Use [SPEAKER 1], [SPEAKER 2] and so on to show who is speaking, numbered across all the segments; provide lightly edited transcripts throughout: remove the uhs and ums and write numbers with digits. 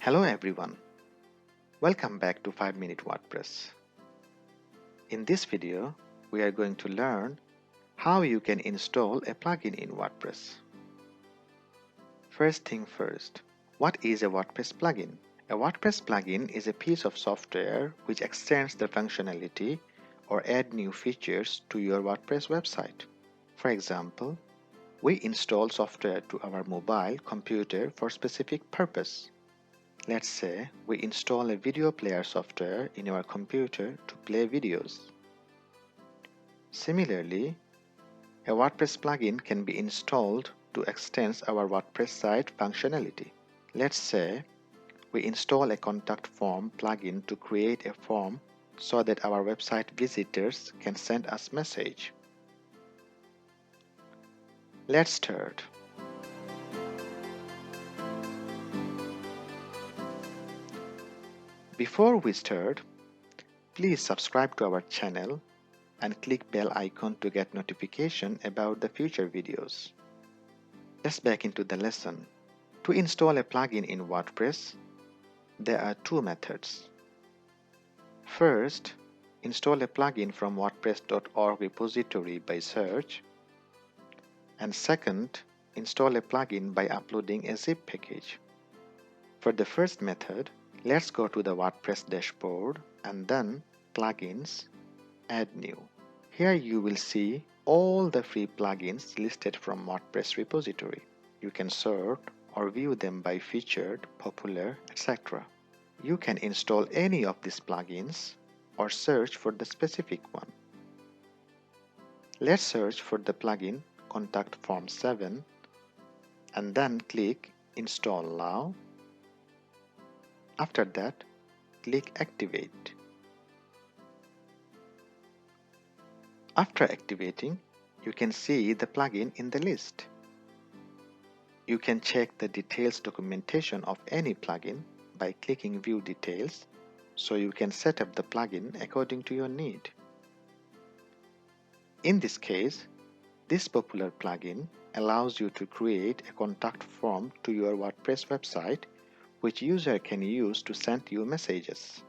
[SPEAKER 1] Hello everyone, welcome back to 5-Minute WordPress. In this video, we are going to learn how you can install a plugin in WordPress. First thing first, what is a WordPress plugin? A WordPress plugin is a piece of software which extends the functionality or add new features to your WordPress website. For example, we install software to our mobile computer for specific purpose. Let's say we install a video player software in our computer to play videos. Similarly, a WordPress plugin can be installed to extend our WordPress site functionality. Let's say we install a contact form plugin to create a form so that our website visitors can send us message. Let's start. Before we start, please subscribe to our channel and click bell icon to get notification about the future videos. Let's back into the lesson. To install a plugin in WordPress, there are two methods. First, install a plugin from wordpress.org repository by search. And second, install a plugin by uploading a zip package. For the first method, let's go to the WordPress dashboard and then Plugins, Add New. Here you will see all the free plugins listed from WordPress repository. You can sort or view them by featured, popular, etc. You can install any of these plugins or search for the specific one. Let's search for the plugin Contact Form 7 and then click Install Now. After that, click Activate. After activating, you can see the plugin in the list. You can check the details documentation of any plugin by clicking View Details, so you can set up the plugin according to your need. In this case, this popular plugin allows you to create a contact form to your WordPress website which user can use to send you messages.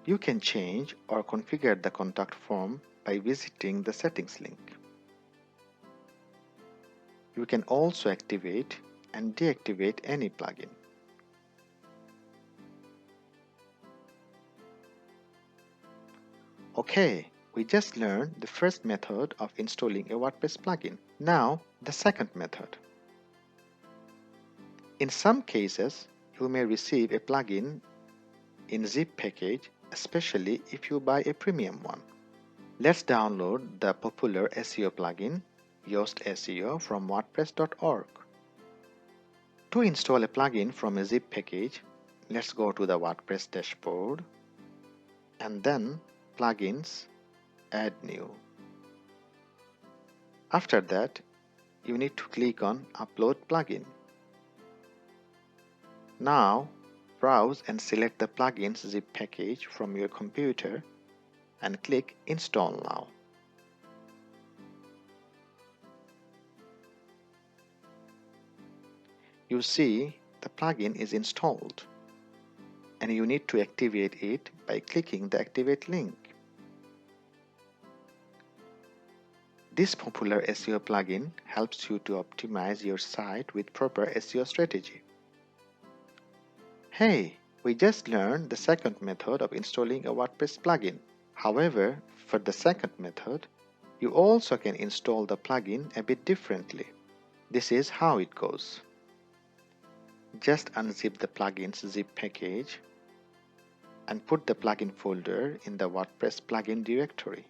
[SPEAKER 1] You can change or configure the contact form by visiting the settings link. You can also activate and deactivate any plugin. Okay, we just learned the first method of installing a WordPress plugin. Now, the second method. In some cases, you may receive a plugin in zip package, especially if you buy a premium one. Let's download the popular SEO plugin, Yoast SEO from WordPress.org. To install a plugin from a zip package, let's go to the WordPress dashboard and then Plugins, Add New. After that, you need to click on Upload Plugin. Now, browse and select the plugin's zip package from your computer and click Install Now. You see the plugin is installed and you need to activate it by clicking the Activate link. This popular SEO plugin helps you to optimize your site with proper SEO strategy. Hey, we just learned the second method of installing a WordPress plugin. However, for the second method, you also can install the plugin a bit differently. This is how it goes. Just unzip the plugin's zip package and put the plugin folder in the WordPress plugin directory.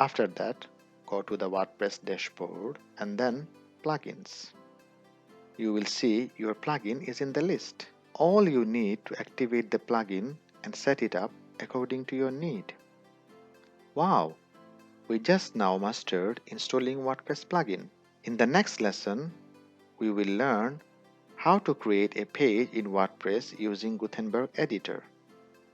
[SPEAKER 1] After that, go to the WordPress dashboard and then Plugins. You will see your plugin is in the list. All you need to activate the plugin and set it up according to your need. Wow! We just now mastered installing WordPress plugin. In the next lesson, we will learn How to create a page in WordPress using Gutenberg editor,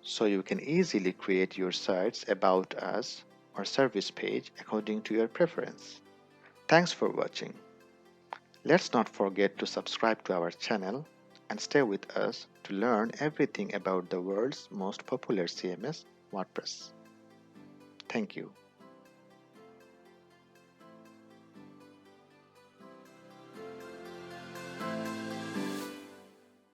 [SPEAKER 1] so you can easily create your site's About Us or service page according to your preference. Thanks for watching. Let's not forget to subscribe to our channel and stay with us to learn everything about the world's most popular CMS, WordPress. Thank you.